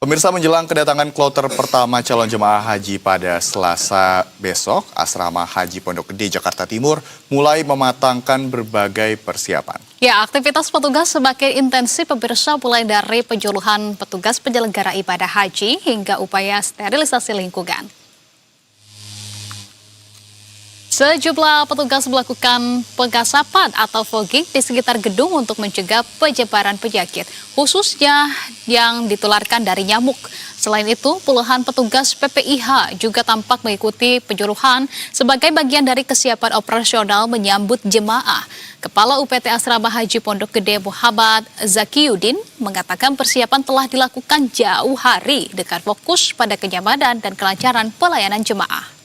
Pemirsa, menjelang kedatangan kloter pertama calon jemaah haji pada Selasa besok, Asrama Haji Pondok Gede, Jakarta Timur mulai mematangkan berbagai persiapan. Ya, aktivitas petugas semakin intensif pemirsa, mulai dari penyuluhan petugas penyelenggara ibadah haji hingga upaya sterilisasi lingkungan. Sejumlah petugas melakukan pengasapan atau fogging di sekitar gedung untuk mencegah penyebaran penyakit, khususnya yang ditularkan dari nyamuk. Selain itu, puluhan petugas PPIH juga tampak mengikuti penyuluhan sebagai bagian dari kesiapan operasional menyambut jemaah. Kepala UPT Asrama Haji Pondok Gede Muhammad Zakiyuddin mengatakan persiapan telah dilakukan jauh hari dengan fokus pada kenyamanan dan kelancaran pelayanan jemaah.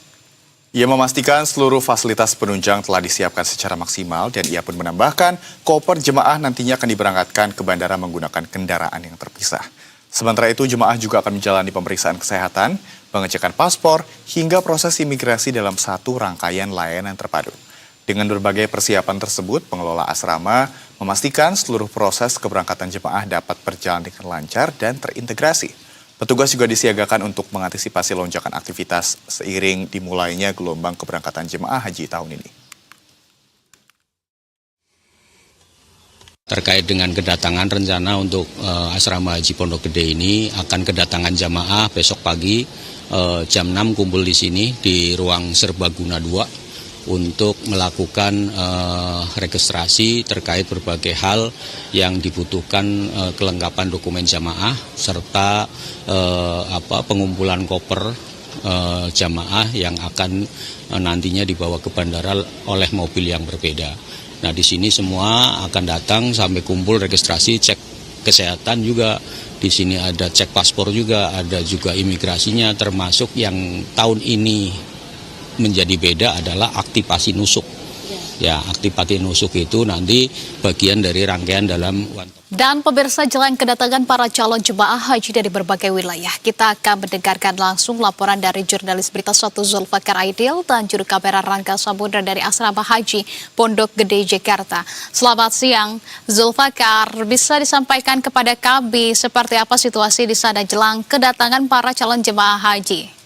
Ia memastikan seluruh fasilitas penunjang telah disiapkan secara maksimal dan ia pun menambahkan koper jemaah nantinya akan diberangkatkan ke bandara menggunakan kendaraan yang terpisah. Sementara itu, jemaah juga akan menjalani pemeriksaan kesehatan, pengecekan paspor, hingga proses imigrasi dalam satu rangkaian layanan terpadu. Dengan berbagai persiapan tersebut, pengelola asrama memastikan seluruh proses keberangkatan jemaah dapat berjalan dengan lancar dan terintegrasi. Petugas juga disiagakan untuk mengantisipasi lonjakan aktivitas seiring dimulainya gelombang keberangkatan jemaah haji tahun ini. Terkait dengan kedatangan rencana untuk Asrama Haji Pondok Gede ini akan kedatangan jamaah besok pagi jam 6 kumpul di sini di ruang Serbaguna 2 untuk melakukan registrasi terkait berbagai hal yang dibutuhkan kelengkapan dokumen jamaah serta pengumpulan koper jamaah yang akan nantinya dibawa ke bandara oleh mobil yang berbeda. Nah, di sini semua akan datang sampai kumpul registrasi, cek kesehatan juga. Di sini ada cek paspor juga, ada juga imigrasinya, termasuk yang tahun ini menjadi beda adalah aktivasi nusuk. Ya, aktivasi nusuk itu nanti bagian dari rangkaian dalam Dan pemirsa, jelang kedatangan para calon jemaah haji dari berbagai wilayah, kita akan mendengarkan langsung laporan dari jurnalis Berita 1 Zulfakar Aidil dan juru kamera Rangga Samudra dari Asrama Haji Pondok Gede, Jakarta. Selamat siang, Zulfakar. Bisa disampaikan kepada kami seperti apa situasi di sana jelang kedatangan para calon jemaah haji?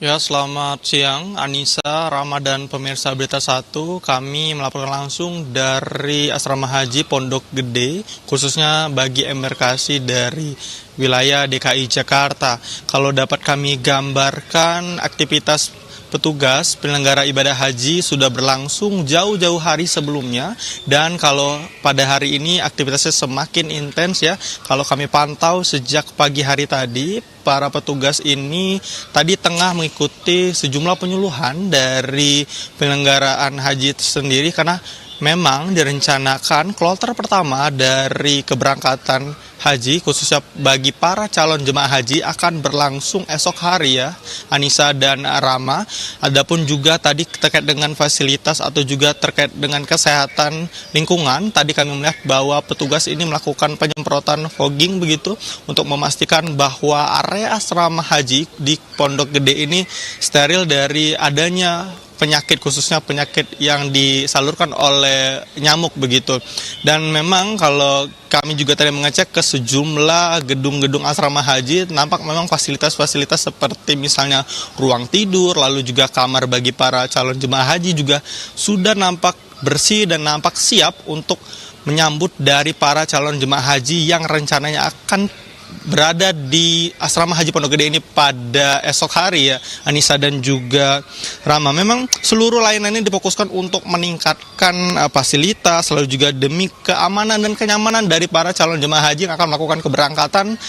Ya, selamat siang Anissa, Rama, dan pemirsa Berita 1. Kami melaporkan langsung dari Asrama Haji Pondok Gede, khususnya bagi embarkasi dari wilayah DKI Jakarta. Kalau dapat kami gambarkan, aktivitas petugas penyelenggara ibadah haji sudah berlangsung jauh-jauh hari sebelumnya, dan kalau pada hari ini aktivitasnya semakin intens ya. Kalau kami pantau sejak pagi hari tadi, para petugas ini tadi tengah mengikuti sejumlah penyuluhan dari penyelenggaraan haji sendiri, karena memang direncanakan kloter pertama dari keberangkatan haji khususnya bagi para calon jemaah haji akan berlangsung esok hari ya, Anissa dan Rama. Adapun juga tadi terkait dengan fasilitas atau juga terkait dengan kesehatan lingkungan, tadi kami melihat bahwa petugas ini melakukan penyemprotan fogging begitu untuk memastikan bahwa area asrama haji di Pondok Gede ini steril dari adanya penyakit, khususnya penyakit yang disalurkan oleh nyamuk begitu. Dan memang kalau kami juga tadi mengecek ke sejumlah gedung-gedung asrama haji, nampak memang fasilitas-fasilitas seperti misalnya ruang tidur, lalu juga kamar bagi para calon jemaah haji juga sudah nampak bersih dan nampak siap untuk menyambut dari para calon jemaah haji yang rencananya akan berada di Asrama Haji Pondok Gede ini pada esok hari ya, Anissa dan juga Rama. Memang seluruh layanan ini difokuskan untuk meningkatkan fasilitas, lalu juga demi keamanan dan kenyamanan dari para calon jemaah haji yang akan melakukan keberangkatan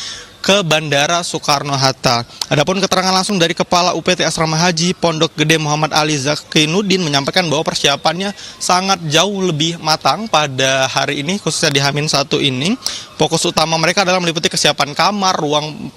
ke Bandara Soekarno-Hatta. Adapun keterangan langsung dari Kepala UPT Asrama Haji Pondok Gede Muhammad Ali Zakiyuddin menyampaikan bahwa persiapannya sangat jauh lebih matang pada hari ini, khususnya di H-1 ini. Fokus utama mereka adalah meliputi kesiapan kamar, ruang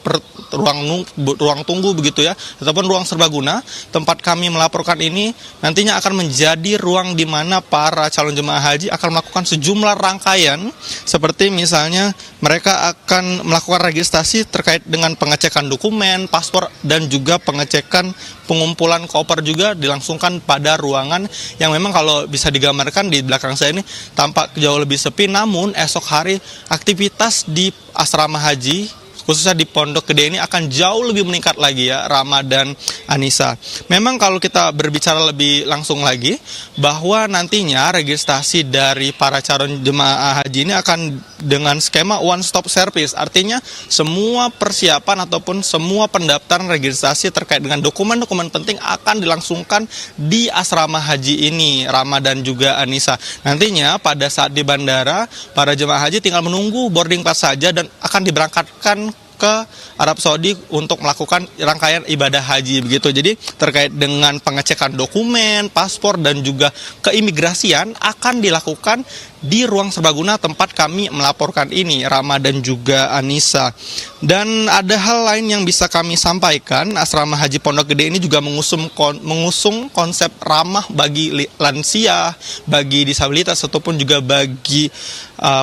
tunggu begitu ya, ataupun ruang serbaguna. Tempat kami melaporkan ini nantinya akan menjadi ruang di mana para calon jemaah haji akan melakukan sejumlah rangkaian, seperti misalnya mereka akan melakukan registrasi registrasi terkait dengan pengecekan dokumen, paspor, dan juga pengecekan pengumpulan koper juga dilangsungkan pada ruangan yang memang kalau bisa digambarkan di belakang saya ini tampak jauh lebih sepi. Namun esok hari aktivitas di asrama haji khususnya di Pondok Gede ini akan jauh lebih meningkat lagi ya, Rama dan Anissa. Memang kalau kita berbicara lebih langsung lagi, bahwa nantinya registrasi dari para calon jemaah haji ini akan dengan skema one stop service. Artinya semua persiapan ataupun semua pendaftaran registrasi terkait dengan dokumen-dokumen penting akan dilangsungkan di asrama haji ini, Rama dan juga Anissa. Nantinya pada saat di bandara, para jemaah haji tinggal menunggu boarding pass saja dan akan diberangkatkan ke Arab Saudi untuk melakukan rangkaian ibadah haji begitu. Jadi terkait dengan pengecekan dokumen, paspor, dan juga keimigrasian akan dilakukan di ruang serbaguna tempat kami melaporkan ini, Rama dan juga Anissa. Dan ada hal lain yang bisa kami sampaikan, asrama haji Pondok Gede ini juga mengusung konsep ramah bagi lansia, bagi disabilitas ataupun juga bagi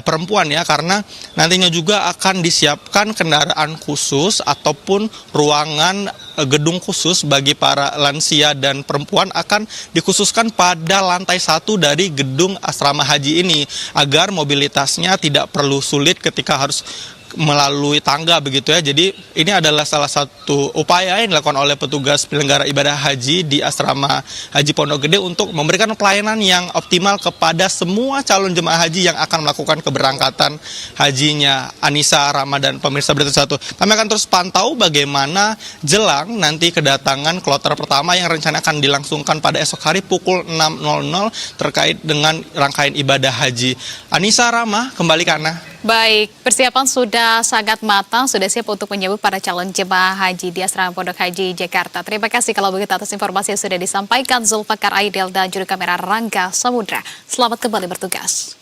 perempuan ya, karena nantinya juga akan disiapkan kendaraan khusus ataupun ruangan gedung khusus bagi para lansia dan perempuan akan dikhususkan pada lantai 1 dari gedung asrama haji ini agar mobilitasnya tidak perlu sulit ketika harus melalui tangga begitu ya. Jadi ini adalah salah satu upaya yang dilakukan oleh petugas penyelenggara ibadah haji di asrama haji Pondok Gede untuk memberikan pelayanan yang optimal kepada semua calon jemaah haji yang akan melakukan keberangkatan hajinya. Anissa, Rama, dan pemirsa Berita Satu, kami akan terus pantau bagaimana jelang nanti kedatangan kloter pertama yang rencana akan dilangsungkan pada esok hari pukul 6.00 terkait dengan rangkaian ibadah haji. Anissa, Rama, kembali ke Anda. Baik, persiapan sudah sangat matang, sudah siap untuk menyambut para calon jemaah haji di Asrama Pondok Haji Jakarta. Terima kasih kalau begitu atas informasi yang sudah disampaikan Zulfakar Aidil dan juru kamera Rangga Samudra. Selamat kembali bertugas.